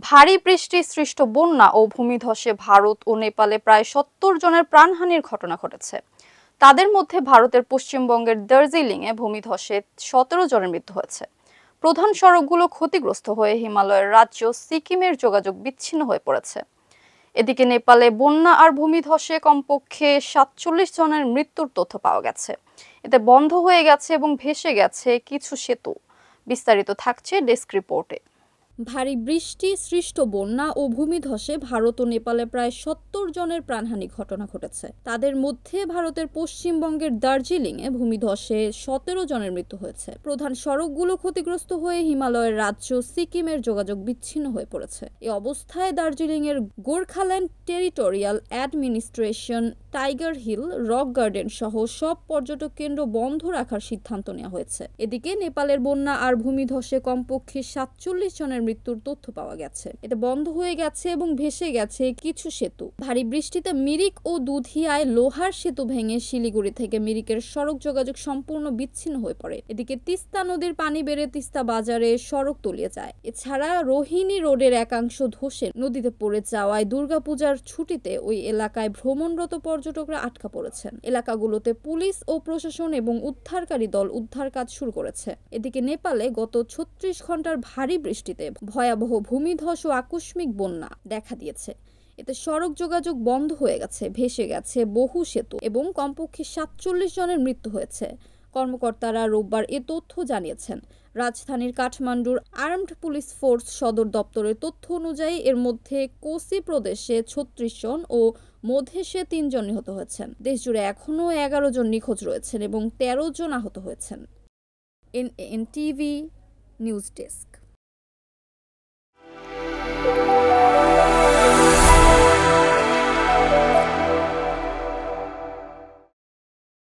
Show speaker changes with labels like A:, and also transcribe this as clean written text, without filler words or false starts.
A: ভারী বৃষ্টি সৃষ্ট বন্যা ও ভূমিধসে ভারত ও নেপালে প্রায় ৭০ জনের প্রাণহানির ঘটনা ঘটেছে। তাদের মধ্যে ভারতের পশ্চিমবঙ্গের দার্জিলিংয়ে ভূমিধসে ১৭ জনের মৃত্যু হয়েছে। প্রধান সড়কগুলো ক্ষতিগ্রস্ত হয়ে হিমালয়ের রাজ্য সিকিমের যোগাযোগ বিচ্ছিন্ন হয়ে পড়েছে। এদিকে নেপালে বন্যা আর ভূমিধসে কমপক্ষে ৪৭ জনের মৃত্যুর তথ্য পাওয়া গেছে। এতে বন্ধ হয়ে গেছে এবং ভেসে গেছে কিছু সেতু। বিস্তারিত থাকছে ডেস্ক রিপোর্টে। ভারী বৃষ্টি সৃষ্ট বন্যা ও ভূমিধসে ভারত ও নেপালে প্রায় ৭০ জনের প্রাণহানি ঘটনা ঘটেছে। তাদের মধ্যে ভারতের পশ্চিমবঙ্গের দার্জিলিংয়ে ভূমিধসে ১৭ জনের মৃত্যু হয়েছে। প্রধান সড়কগুলো ক্ষতিগ্রস্ত হয়ে হিমালয়ের রাজ্য সিকিমের যোগাযোগ বিচ্ছিন্ন হয়ে পড়েছে। এ অবস্থায় দার্জিলিংয়ের Gorkhaland Territorial Administration, Tiger Hill, Rock Garden সহ সব পর্যটক কেন্দ্র বন্ধ রাখার সিদ্ধান্ত নেওয়া হয়েছে। এদিকে নেপালের বন্যা আর ভূমিধসে কমপক্ষে ৪৭ জনের মৃত্যুর তথ্য পাওয়া গেছে। এতে বন্ধ হয়ে গেছে এবং ভেসে গেছে কিছু সেতু। ভারী বৃষ্টিতে মিরিক ও দুধিয়ায় লোহার সেতু ভেঙে শিলিগুড়ি থেকে মিরিকের সড়ক যোগাযোগ সম্পূর্ণ বিচ্ছিন্ন হয়ে পড়ে। এদিকে তিস্তা নদীর পানি বেড়ে তিস্তা বাজারে সড়ক তলিয়ে যায়। এছাড়া রোহিণী রোডের একাংশ ধসে নদীতে পড়ে যাওয়ায় দুর্গাপূজার ছুটিতে ওই এলাকায় ভ্রমণরত পর্যটকরা আটকা পড়েছেন। এলাকাগুলোতে পুলিশ ও প্রশাসন এবং উদ্ধারকারী দল উদ্ধার কাজ শুরু করেছে। এদিকে নেপালে গত ৩৬ ঘন্টার ভারী বৃষ্টিতে ভয়াবহ ভূমিধস ও আকস্মিক বন্যা দেখা দিয়েছে। এতে সড়ক যোগাযোগ বন্ধ হয়ে গেছে, ভেসে গেছে বহু সেতু এবং কমপক্ষে ৪৭ জনের মৃত্যু হয়েছে। কর্মকর্তারা রোববার এ তথ্য জানিয়েছেন। রাজধানীর কাঠমান্ডুর আর্মড পুলিশ ফোর্স সদর দপ্তরের তথ্য অনুযায়ী এর মধ্যে কোসি প্রদেশে ৩৬ জন ও মধেশে ৩ জন নিহত হয়েছেন। দেশজুড়ে এখনও ১১ জন নিখোঁজ রয়েছেন এবং ১৩ জন আহত হয়েছেন। NTV news desk.